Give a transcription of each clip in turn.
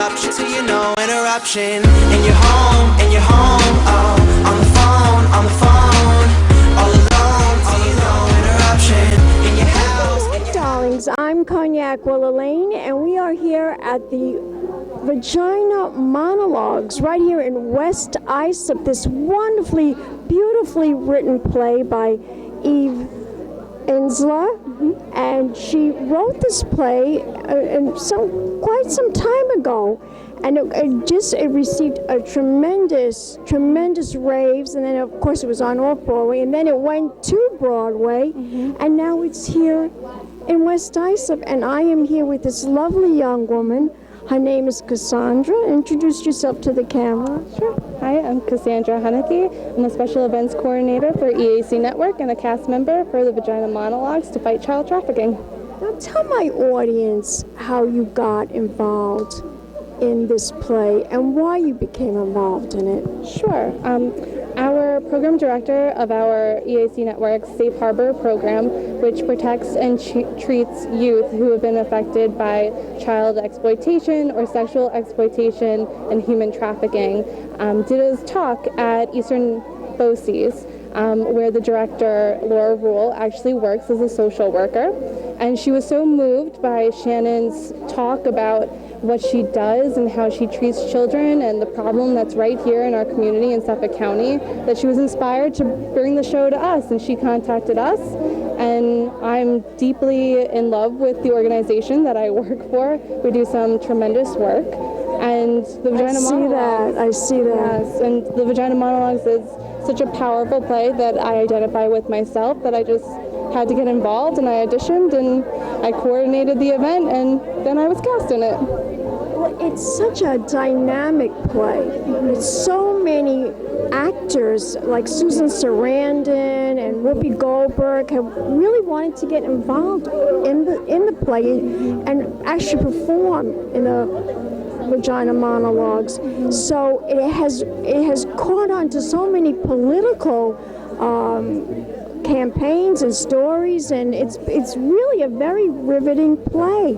option till you know interruption. And you're home, oh, on the phone, all alone, interruption. In your house. Darlings, I'm Cognac Wellerlane, and we are here at the Vagina Monologues right here in West Islip, this wonderfully, beautifully written play by Ensler, and she wrote this play quite some time ago, and it received a tremendous raves, and then of course it was on off-Broadway, and then it went to Broadway, and now it's here in West Islip, and I am here with this lovely young woman. Her name is Cassandra. Introduce yourself to the camera. Sure. Hi, I'm Cassandra Huneke. I'm a Special Events Coordinator for EAC Network and a cast member for the Vagina Monologues to fight child trafficking. Now tell my audience how you got involved in this play and why you became involved in it. Sure. Our program director of our EAC Network Safe Harbor program, which protects and treats youth who have been affected by child exploitation or sexual exploitation and human trafficking, did a talk at Eastern BOCES, where the director, Laura Ruhl, actually works as a social worker. And she was so moved by Shannon's talk about what she does and how she treats children and the problem that's right here in our community in Suffolk County, that she was inspired to bring the show to us, and she contacted us. And I'm deeply in love with the organization that I work for. We do some tremendous work. And the Vagina Monologues. I see that. Yes, and the Vagina Monologues is such a powerful play that I identify with myself, that I just had to get involved, and I auditioned and I coordinated the event, and then I was cast in it. Well, it's such a dynamic play. With so many actors like Susan Sarandon and Whoopi Goldberg have really wanted to get involved in the play and actually perform in the Vagina Monologues. So it has caught on to so many political campaigns and stories, and it's really a very riveting play,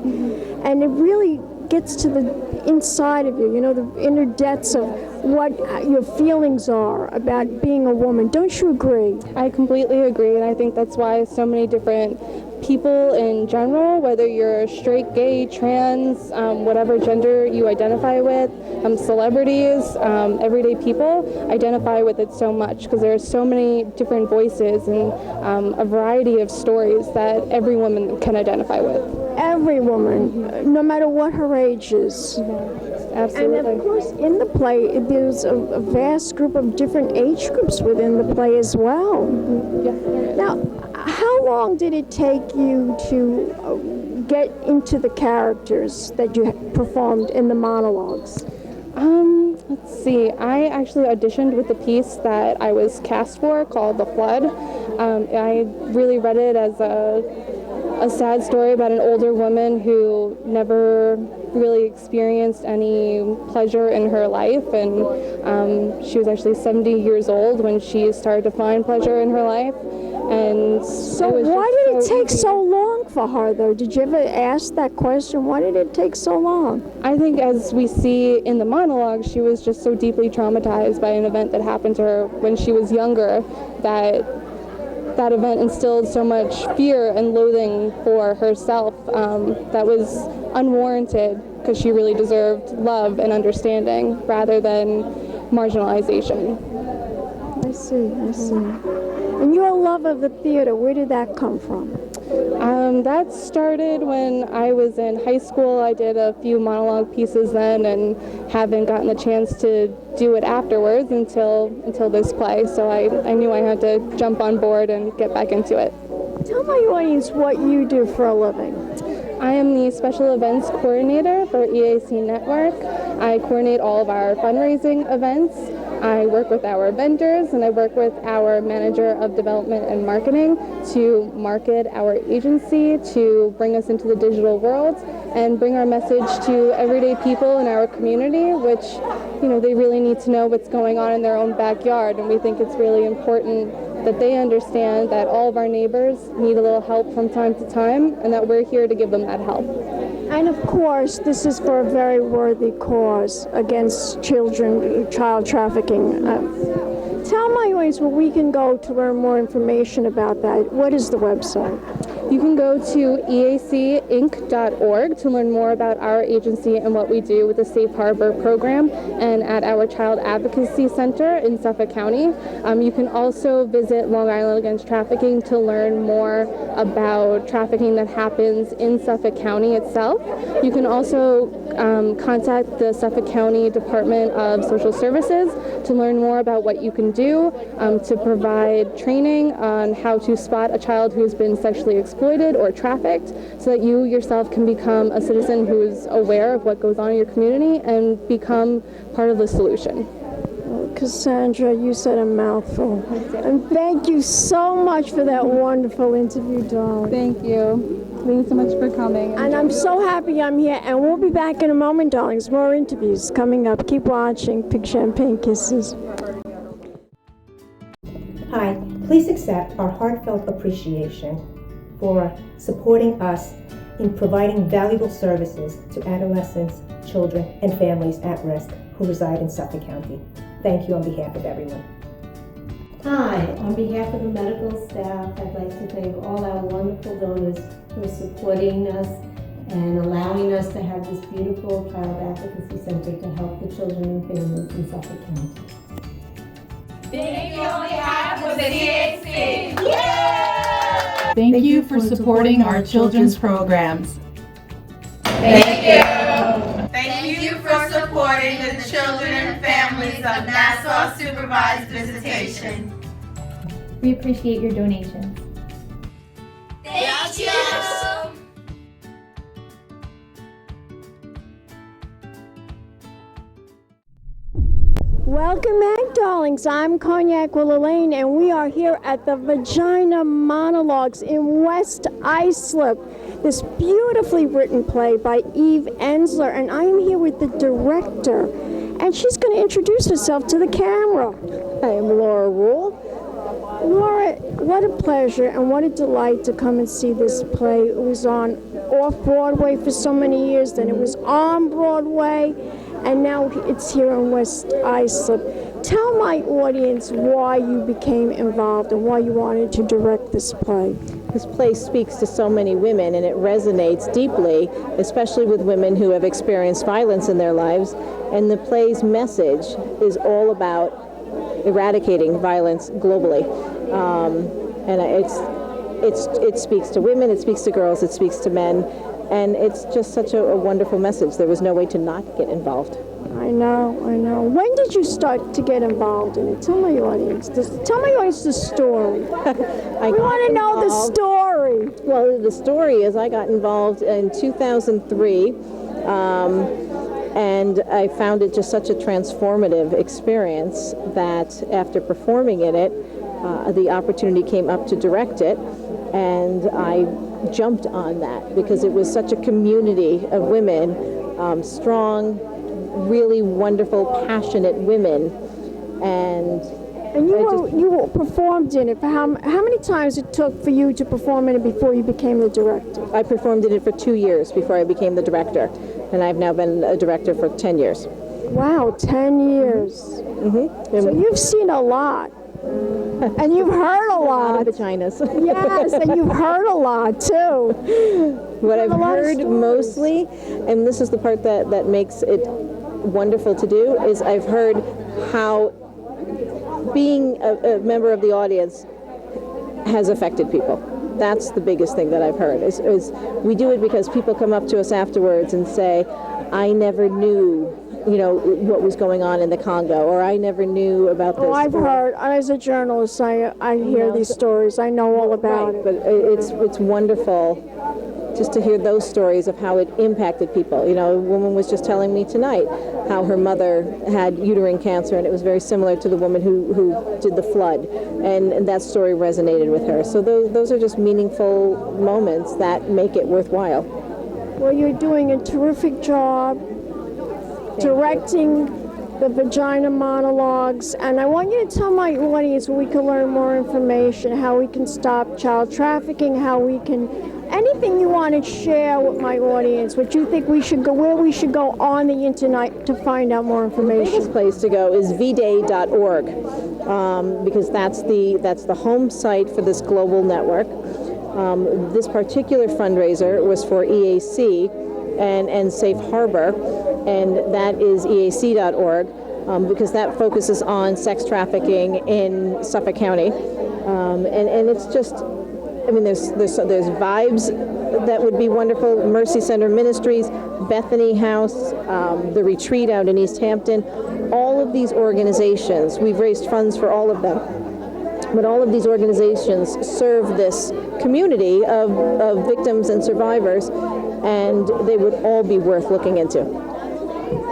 and it really gets to the inside of you, the inner depths of what your feelings are about being a woman. Don't you agree? I completely agree, and I think that's why so many different people in general, whether you're straight, gay, trans, whatever gender you identify with, celebrities, everyday people, identify with it so much, because there are so many different voices and a variety of stories that every woman can identify with. Every woman, no matter what her age is. Absolutely. And of course, in the play, there's a vast group of different age groups within the play as well. Yeah. Now, how long did it take you to get into the characters that you performed in the monologues? Let's see. I actually auditioned with the piece that I was cast for, called The Flood. I really read it as a sad story about an older woman who never really experienced any pleasure in her life, and she was actually 70 years old when she started to find pleasure in her life. And so why did it take so long for her, though? Did you ever ask that question? Why did it take so long? I think, as we see in the monologue, she was just so deeply traumatized by an event that happened to her when she was younger, that event instilled so much fear and loathing for herself that was unwarranted, because she really deserved love and understanding rather than marginalization. I see. And your love of the theater, where did that come from? That started when I was in high school. I did a few monologue pieces then, and haven't gotten the chance to do it afterwards until this play. So I knew I had to jump on board and get back into it. Tell my audience what you do for a living. I am the Special Events Coordinator for EAC Network. I coordinate all of our fundraising events. I work with our vendors, and I work with our Manager of Development and Marketing to market our agency, to bring us into the digital world and bring our message to everyday people in our community, which, they really need to know what's going on in their own backyard. And we think it's really important that they understand that all of our neighbors need a little help from time to time, and that we're here to give them that help. And of course, this is for a very worthy cause against child trafficking. Tell my audience where we can go to learn more information about that. What is the website? You can go to eacinc.org to learn more about our agency and what we do with the Safe Harbor program and at our Child Advocacy Center in Suffolk County. You can also visit Long Island Against Trafficking to learn more about trafficking that happens in Suffolk County itself. You can also contact the Suffolk County Department of Social Services to learn more about what you can do to provide training on how to spot a child who's been sexually exploited or trafficked, so that you yourself can become a citizen who's aware of what goes on in your community and become part of the solution. Cassandra, you said a mouthful. And thank you so much for that wonderful interview, darling. Thank you. Thanks so much for coming. And I'm so happy I'm here. And we'll be back in a moment, darlings. More interviews coming up. Keep watching. Big champagne kisses. Hi, please accept our heartfelt appreciation for supporting us in providing valuable services to adolescents, children, and families at risk who reside in Suffolk County. Thank you on behalf of everyone. Hi, on behalf of the medical staff, I'd like to thank all our wonderful donors for supporting us and allowing us to have this beautiful child advocacy center to help the children and families in Suffolk County. Thank you on behalf of the EAC. Thank you for supporting our children's programs. Thank you. Thank you for supporting the children and families of Nassau Supervised Visitation. We appreciate your donations. Thank you. Welcome back, darlings. I'm Cognac Wellerlane, and we are here at the Vagina Monologues in West Islip. This beautifully written play by Ensler, and I am here with the director, and she's going to introduce herself to the camera. I am Laura Ruhl. Laura, what a pleasure and what a delight to come and see this play. It was on off-Broadway for so many years, then it was on Broadway, and now it's here in West Islip. Tell my audience why you became involved and why you wanted to direct this play. This play speaks to so many women, and it resonates deeply, especially with women who have experienced violence in their lives. And the play's message is all about eradicating violence globally. And it speaks to women, it speaks to girls, it speaks to men, and it's just such a wonderful message. There was no way to not get involved. I know. When did you start to get involved in it? Tell my audience the story. I want to know the story. Well, the story is I got involved in 2003, and I found it just such a transformative experience that after performing in it, the opportunity came up to direct it, and I jumped on that because it was such a community of women, strong, really wonderful, passionate women, and you performed in it. For how many times it took for you to perform in it before you became the director? I performed in it for 2 years before I became the director, and I've now been a director for 10 years. Wow, 10 years. Mm-hmm. So you've seen a lot. And you've heard a lot. A lot of vaginas. Yes, and you've heard a lot too. What I've heard mostly, and this is the part that makes it wonderful to do, is I've heard how being a member of the audience has affected people. That's the biggest thing that I've heard, is we do it because people come up to us afterwards and say, I never knew what was going on in the Congo, or I never knew about this. Oh, I've heard. As a journalist, I hear these stories. I know all about it. But it's wonderful just to hear those stories of how it impacted people. A woman was just telling me tonight how her mother had uterine cancer, and it was very similar to the woman who did the flood, and that story resonated with her. So those are just meaningful moments that make it worthwhile. Well, you're doing a terrific job directing the Vagina Monologues, and I want you to tell my audience where we can learn more information, how we can stop child trafficking, how we can, anything you want to share with my audience, what you think we should go, where we should go on the internet to find out more information? The biggest place to go is vday.org, because that's the home site for this global network. This particular fundraiser was for EAC and Safe Harbor, and that is EAC.org, because that focuses on sex trafficking in Suffolk County, and it's just, I mean, there's Vibes that would be wonderful, Mercy Center Ministries, Bethany House, the Retreat out in East Hampton. All of these organizations, we've raised funds for all of them, but all of these organizations serve this community of victims and survivors, and they would all be worth looking into.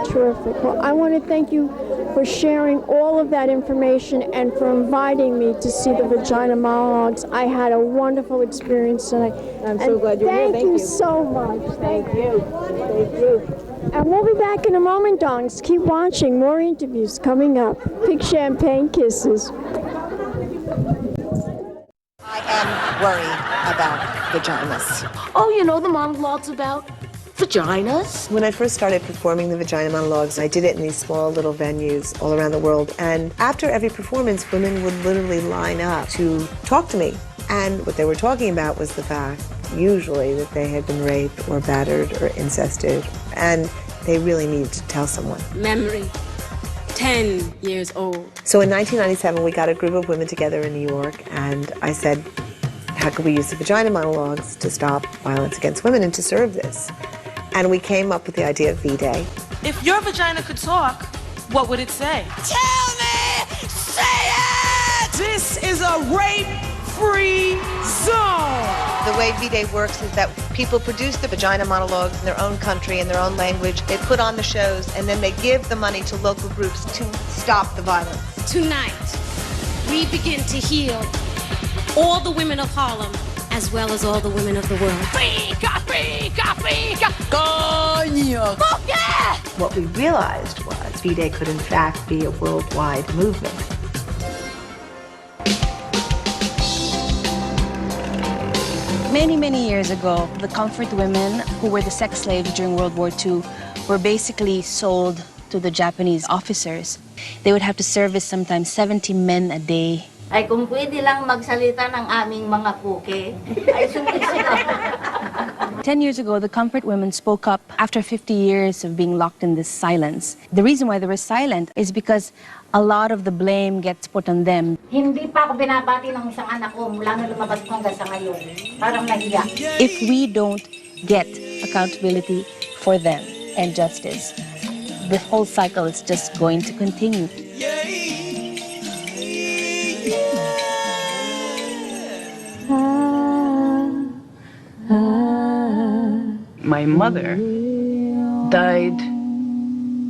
Terrific. Well, I want to thank you for sharing all of that information and for inviting me to see the Vagina Monologues. I had a wonderful experience tonight. I'm so glad you're here. Thank you so much. Thank you. Thank you. And we'll be back in a moment, dongs. Keep watching. More interviews coming up. Big champagne kisses. I am worried about vaginas. Oh, you know the monologues about vaginas? When I first started performing the Vagina Monologues, I did it in these small little venues all around the world. And after every performance, women would literally line up to talk to me. And what they were talking about was the fact, usually, that they had been raped or battered or incested. And they really needed to tell someone. Memory. 10 years old. So in 1997, we got a group of women together in New York, and I said, how could we use the Vagina Monologues to stop violence against women and to serve this? And we came up with the idea of V-Day. If your vagina could talk, what would it say? Tell me! Say it! This is a rape-free zone! The way V-Day works is that people produce the Vagina Monologues in their own country, in their own language. They put on the shows, and then they give the money to local groups to stop the violence. Tonight, we begin to heal all the women of Harlem, as well as all the women of the world. Fika, fika, fika! Cognac! What we realized was V-Day could in fact be a worldwide movement. Many years ago, the comfort women who were the sex slaves during World War II were basically sold to the Japanese officers. They would have to service sometimes 70 men a day. Ay kung pwede lang magsalita ng aming mga kuke, ay sumisigaw. 10 years ago, the comfort women spoke up after 50 years of being locked in this silence. The reason why they were silent is because a lot of the blame gets put on them. Hindi pa ako binabati ng isang anak ko mula na lumabas ko hanggang sa ngayon. Parang nahiya. If we don't get accountability for them and justice, the whole cycle is just going to continue. My mother died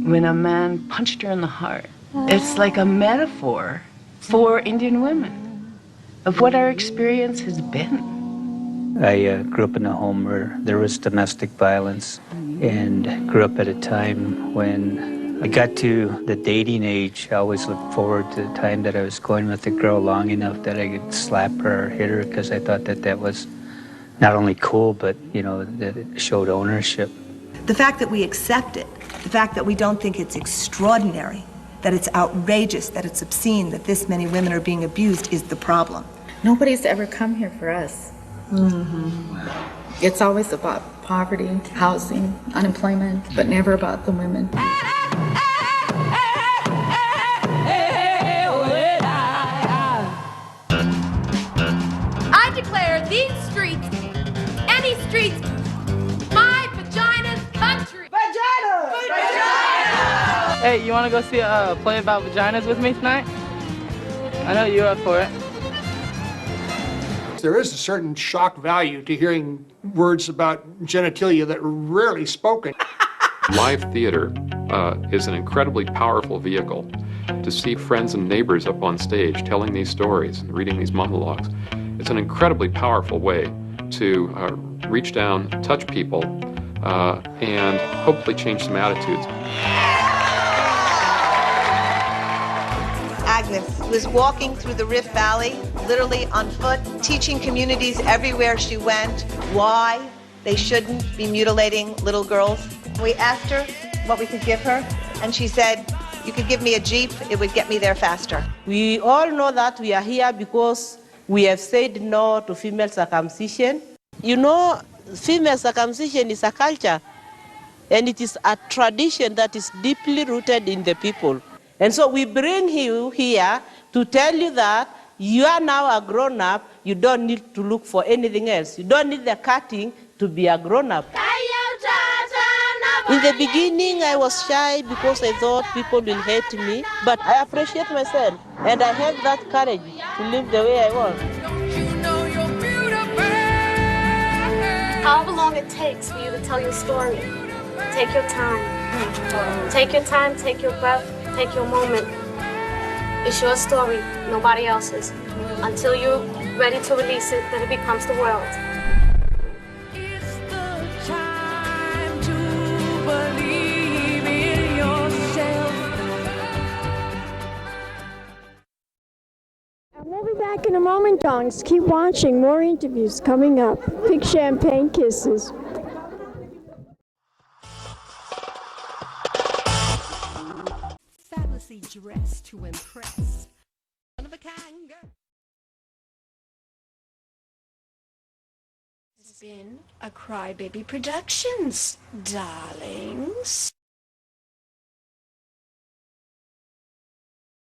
when a man punched her in the heart. It's like a metaphor for Indian women of what our experience has been. I grew up in a home where there was domestic violence and grew up at a time when I got to the dating age. I always looked forward to the time that I was going with a girl long enough that I could slap her or hit her, because I thought that that was not only cool, but, you know, that it showed ownership. The fact that we accept it, the fact that we don't think it's extraordinary, that it's outrageous, that it's obscene, that this many women are being abused is the problem. Nobody's ever come here for us. It's always about poverty, housing, unemployment, but never about the women. I declare these streets, any streets, my vagina's country. Vagina! Vagina! Hey, you want to go see a play about vaginas with me tonight? I know you're up for it. There is a certain shock value to hearing words about genitalia that are rarely spoken. Live theater is an incredibly powerful vehicle to see friends and neighbors up on stage telling these stories and reading these monologues. It's an incredibly powerful way to reach down, touch people, and hopefully change some attitudes. Agnes, who is walking through the Rift Valley, literally on foot, teaching communities everywhere she went why they shouldn't be mutilating little girls. We asked her what we could give her, and she said, "You could give me a Jeep, it would get me there faster." We all know that we are here because we have said no to female circumcision. You know, female circumcision is a culture, and it is a tradition that is deeply rooted in the people. And so we bring you here to tell you that you are now a grown-up, you don't need to look for anything else. You don't need the cutting to be a grown-up. In the beginning, I was shy because I thought people will hate me, but I appreciate myself, and I have that courage to live the way I want. However long it takes for you to tell your story, take your time. Take your time, take your breath, take your moment. It's your story, nobody else's. Until you're ready to release it, then it becomes the world. We'll be back in a moment, dongs. Keep watching. More interviews coming up. Big champagne kisses. Fabulously dressed to impress. One of a kind girl. It's been a Crybaby Productions, darlings.